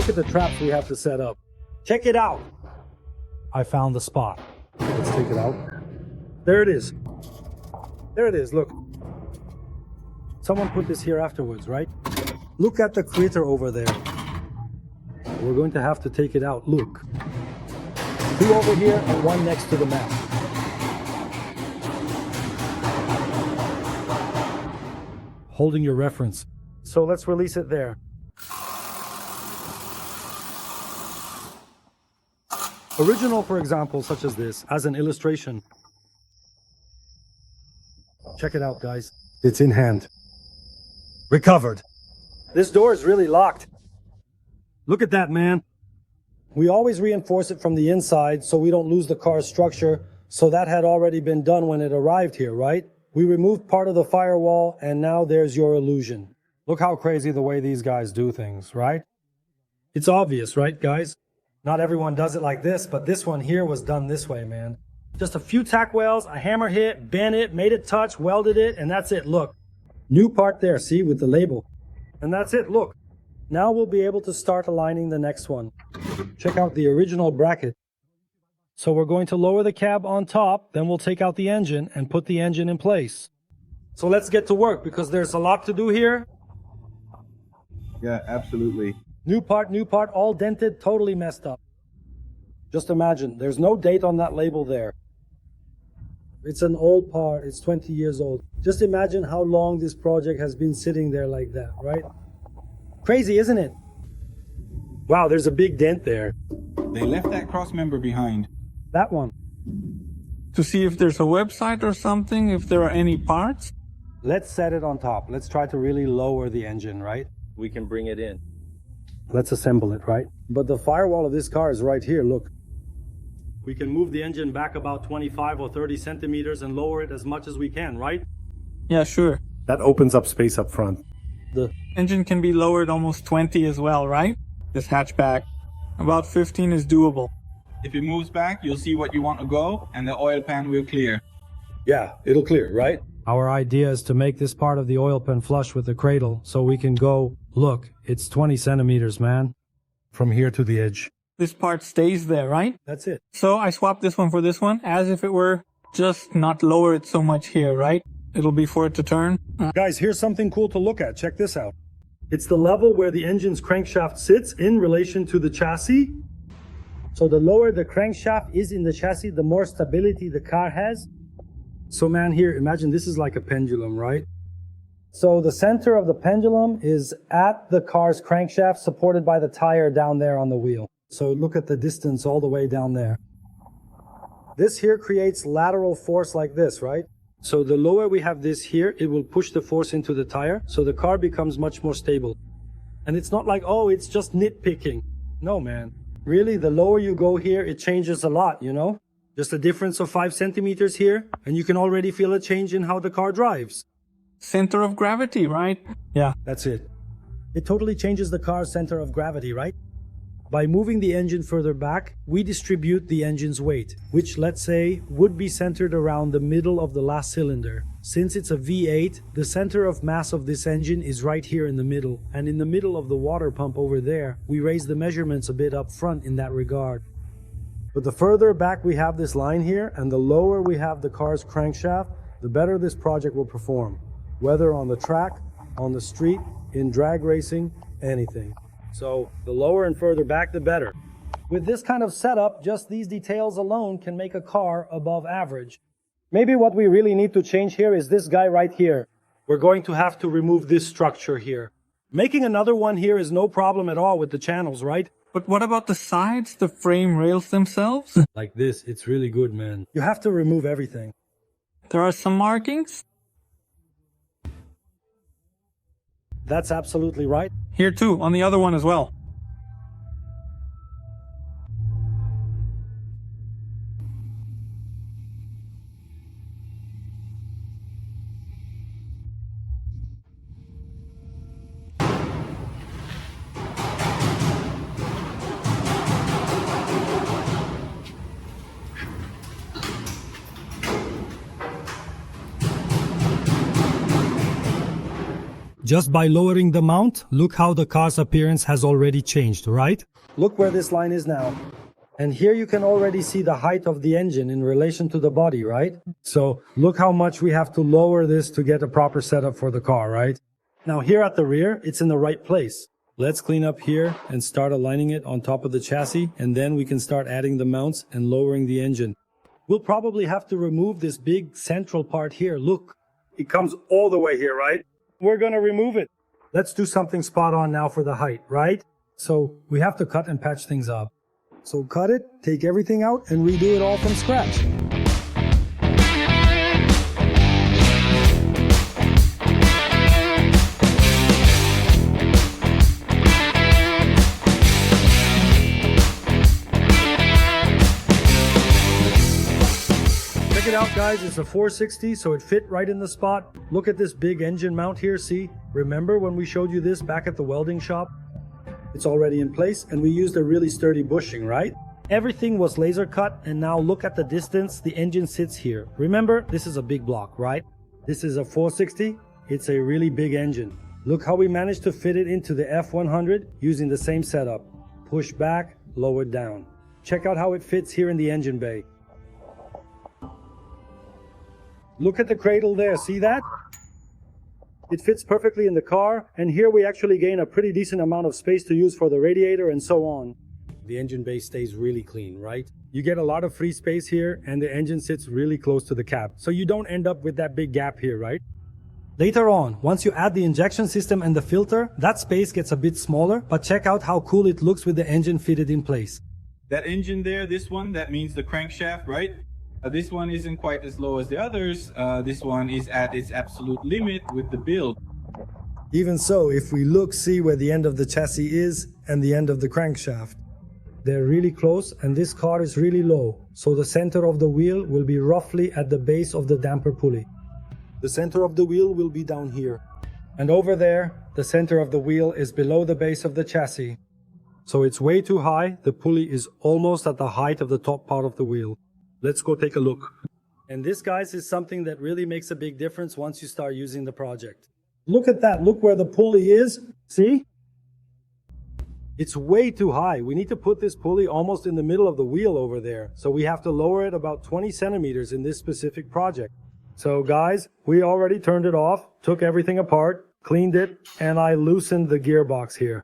Look at the traps we have to set up. Check it out. I found the spot. Let's take it out. There it is. There it is, look. Someone put this here afterwards, right? Look at the critter over there. We're going to have to take it out. Look. 2 over here and 1 next to the map. Holding your reference. So let's release it there. Original, for example, such as this, as an illustration. Check it out, guys. It's in hand. Recovered. This door is really locked. Look at that, man. We always reinforce it from the inside so we don't lose the car's structure. So that had already been done when it arrived here, right? We removed part of the firewall and now there's your illusion. Look how crazy the way these guys do things, right? It's obvious, right, guys? Not everyone does it like this, but this one here was done this way, man. Just a few tack welds, a hammer hit, bent it, made it touch, welded it, and that's it, look. New part there, see, with the label. And that's it, look. Now we'll be able to start aligning the next one. Check out the original bracket. So we're going to lower the cab on top, then we'll take out the engine and put the engine in place. So let's get to work because there's a lot to do here. Yeah, absolutely. New part, all dented, totally messed up. Just imagine, there's no date on that label there. It's an old part, it's 20 years old. Just imagine how long this project has been sitting there like that, right? Crazy, isn't it? Wow, there's a big dent there. They left that cross member behind. That one. To see if there's a website or something, if there are any parts. Let's set it on top. Let's try to really lower the engine, right? We can bring it in. Let's assemble it, right? But the firewall of this car is right here, look. We can move the engine back about 25 or 30 centimeters and lower it as much as we can, right? Yeah, sure. That opens up space up front. The Engine can be lowered almost 20 as well, right? This hatchback. About 15 is doable. If it moves back, you'll see what you want to go, and the oil pan will clear. Yeah, it'll clear, right? Our idea is to make this part of the oil pan flush with the cradle so we can go, look, it's 20 centimeters, man. From here to the edge. This part stays there, right? That's it. So I swapped this one for this one, as if it were just not lower it so much here, right? It'll be for it to turn. Guys, here's something cool to look at. Check this out. It's the level where the engine's crankshaft sits in relation to the chassis. So the lower the crankshaft is in the chassis, the more stability the car has. So man, here, imagine this is like a pendulum, right? So the center of the pendulum is at the car's crankshaft, supported by the tire down there on the wheel. So look at the distance all the way down there. This here creates lateral force like this, right? So the lower we have this here, it will push the force into the tire, so the car becomes much more stable. And it's not like, oh, it's just nitpicking. No, man. Really, the lower you go here, it changes a lot, you know? Just a difference of 5 centimeters here, and you can already feel a change in how the car drives. Center of gravity, right? Yeah. That's it. It totally changes the car's center of gravity, right? By moving the engine further back, we distribute the engine's weight, which, let's say, would be centered around the middle of the last cylinder. Since it's a V8, the center of mass of this engine is right here in the middle, and in the middle of the water pump over there, we raise the measurements a bit up front in that regard. But the further back we have this line here, and the lower we have the car's crankshaft, the better this project will perform, whether on the track, on the street, in drag racing, anything. So the lower and further back, the better. With this kind of setup, just these details alone can make a car above average. Maybe what we really need to change here is this guy right here. We're going to have to remove this structure here. Making another one here is no problem at all with the channels, right? But what about the sides, the frame rails themselves? Like this, it's really good, man. You have to remove everything. There are some markings. That's absolutely right. Here too, on the other one as well. Just by lowering the mount, look how the car's appearance has already changed, right? Look where this line is now. And here you can already see the height of the engine in relation to the body, right? So look how much we have to lower this to get a proper setup for the car, right? Now here at the rear, it's in the right place. Let's clean up here and start aligning it on top of the chassis, and then we can start adding the mounts and lowering the engine. We'll probably have to remove this big central part here. Look, it comes all the way here, right? We're gonna remove it. Let's do something spot on now for the height, right? So we have to cut and patch things up. So cut it, take everything out, and redo it all from scratch. Check it out, guys. It's a 460, so it fit right in the spot. Look at this big engine mount here, see? Remember when we showed you this back at the welding shop? It's already in place, and we used a really sturdy bushing, right? Everything was laser cut, and now look at the distance the engine sits here. Remember, this is a big block, right? This is a 460. It's a really big engine. Look how we managed to fit it into the F100 using the same setup. Push back, lower down. Check out how it fits here in the engine bay. Look at the cradle there, see that? It fits perfectly in the car, and here we actually gain a pretty decent amount of space to use for the radiator and so on. The engine bay stays really clean, right? You get a lot of free space here, and the engine sits really close to the cab, so you don't end up with that big gap here, right? Later on, once you add the injection system and the filter, that space gets a bit smaller, but check out how cool it looks with the engine fitted in place. That engine there, this one, that means the crankshaft, right? This one isn't quite as low as the others. This one is at its absolute limit with the build. Even so, if we look, see where the end of the chassis is and the end of the crankshaft. They're really close, and this car is really low, so the center of the wheel will be roughly at the base of the damper pulley. The center of the wheel will be down here. And over there, the center of the wheel is below the base of the chassis. So it's way too high. The pulley is almost at the height of the top part of the wheel. Let's go take a look. And this, guys, is something that really makes a big difference once you start using the project. Look at that. Look where the pulley is. See? It's way too high. We need to put this pulley almost in the middle of the wheel over there. So we have to lower it about 20 centimeters in this specific project. So guys, we already turned it off, took everything apart, cleaned it, and I loosened the gearbox here.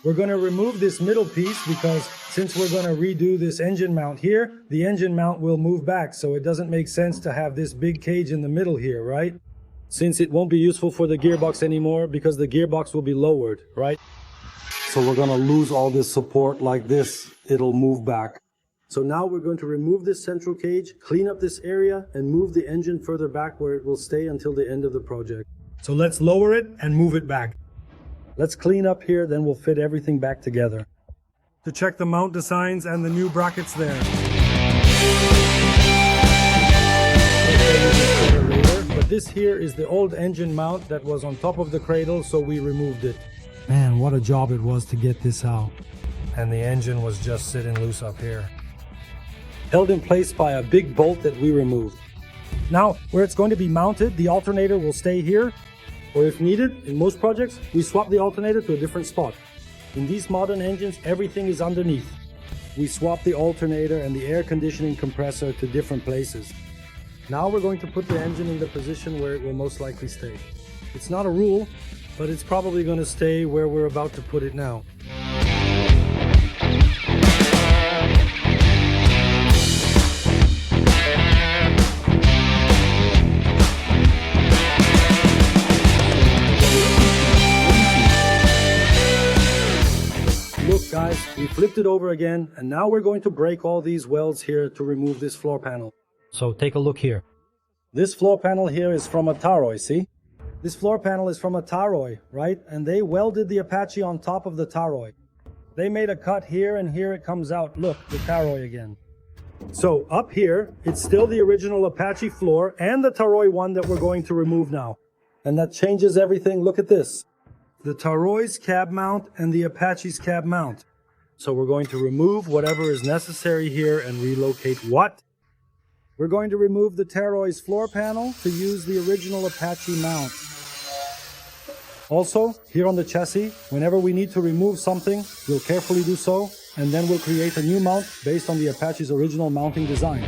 We're going to remove this middle piece because since we're going to redo this engine mount here, the engine mount will move back, so it doesn't make sense to have this big cage in the middle here, right? Since it won't be useful for the gearbox anymore because the gearbox will be lowered, right? So we're going to lose all this support like this. It'll move back. So now we're going to remove this central cage, clean up this area, and move the engine further back where it will stay until the end of the project. So let's lower it and move it back. Let's clean up here, then we'll fit everything back together. To check the mount designs and the new brackets there. But this here is the old engine mount that was on top of the cradle, so we removed it. Man, what a job it was to get this out. And the engine was just sitting loose up here, held in place by a big bolt that we removed. Now, where it's going to be mounted, the alternator will stay here, or if needed, in most projects, we swap the alternator to a different spot. In these modern engines, everything is underneath. We swap the alternator and the air conditioning compressor to different places. Now we're going to put the engine in the position where it will most likely stay. It's not a rule, but it's probably going to stay where we're about to put it now. Look guys, we flipped it over again, and now we're going to break all these welds here to remove this floor panel. So take a look here. This floor panel here is from a Taroi, see? This floor panel is from a Taroi, right? And they welded the Apache on top of the Taroi. They made a cut here, and here it comes out. Look, the Taroi again. So up here, it's still the original Apache floor and the Taroi one that we're going to remove now. And that changes everything. Look at this. The Taroi's cab mount and the Apache's cab mount. So we're going to remove whatever is necessary here and relocate what? We're going to remove the Taroi's floor panel to use the original Apache mount. Also, here on the chassis, whenever we need to remove something, we'll carefully do so, and then we'll create a new mount based on the Apache's original mounting design.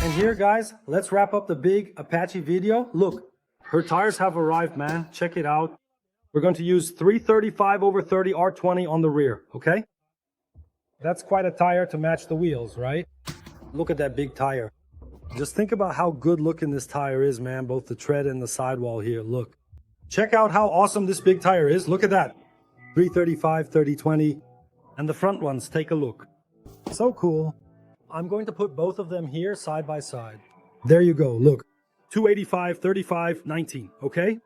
And here, guys, let's wrap up the big Apache video. Look, her tires have arrived, man. Check it out. We're going to use 335/30 R20 on the rear, okay? That's quite a tire to match the wheels, right? Look at that big tire. Just think about how good looking this tire is, man. Both the tread and the sidewall here, look. Check out how awesome this big tire is. Look at that. 335/30/20. And the front ones, take a look. So cool. I'm going to put both of them here side by side. There you go, look. 285, 35, 19, okay?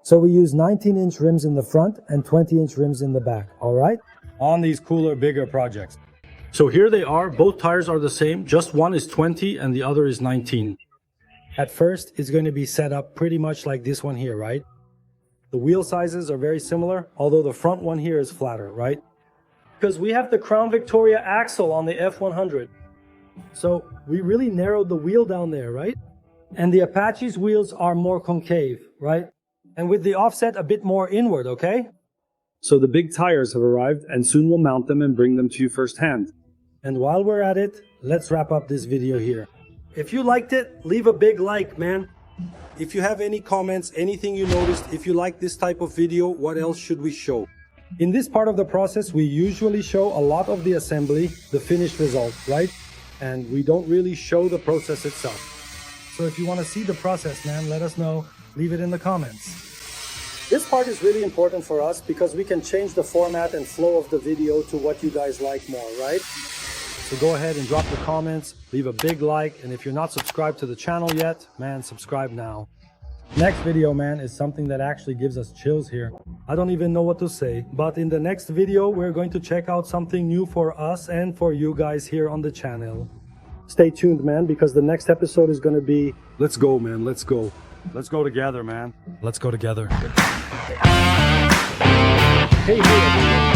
So we use 19-inch rims in the front and 20-inch rims in the back, all right? On these cooler, bigger projects. So here they are, both tires are the same, just one is 20 and the other is 19. At first, it's going to be set up pretty much like this one here, right? The wheel sizes are very similar, although the front one here is flatter, right? Because we have the Crown Victoria axle on the F100. So we really narrowed the wheel down there, right? And the Apache's wheels are more concave, right? And with the offset a bit more inward, okay? So the big tires have arrived and soon we'll mount them and bring them to you firsthand. And while we're at it, let's wrap up this video here. If you liked it, leave a big like, man. If you have any comments, anything you noticed, if you like this type of video, what else should we show? In this part of the process, we usually show a lot of the assembly, the finished result, right? And we don't really show the process itself. So if you want to see the process, man, let us know. Leave it in the comments. This part is really important for us because we can change the format and flow of the video to what you guys like more, right? So go ahead and drop the comments, leave a big like, and if you're not subscribed to the channel yet, man, subscribe now. Next video, man, is something that actually gives us chills here. I don't even know what to say, but in the next video, we're going to check out something new for us and for you guys here on the channel. Stay tuned, man, because the next episode is going to be... Let's go, man, let's go. Let's go together, man. Let's go together. Hey, hey.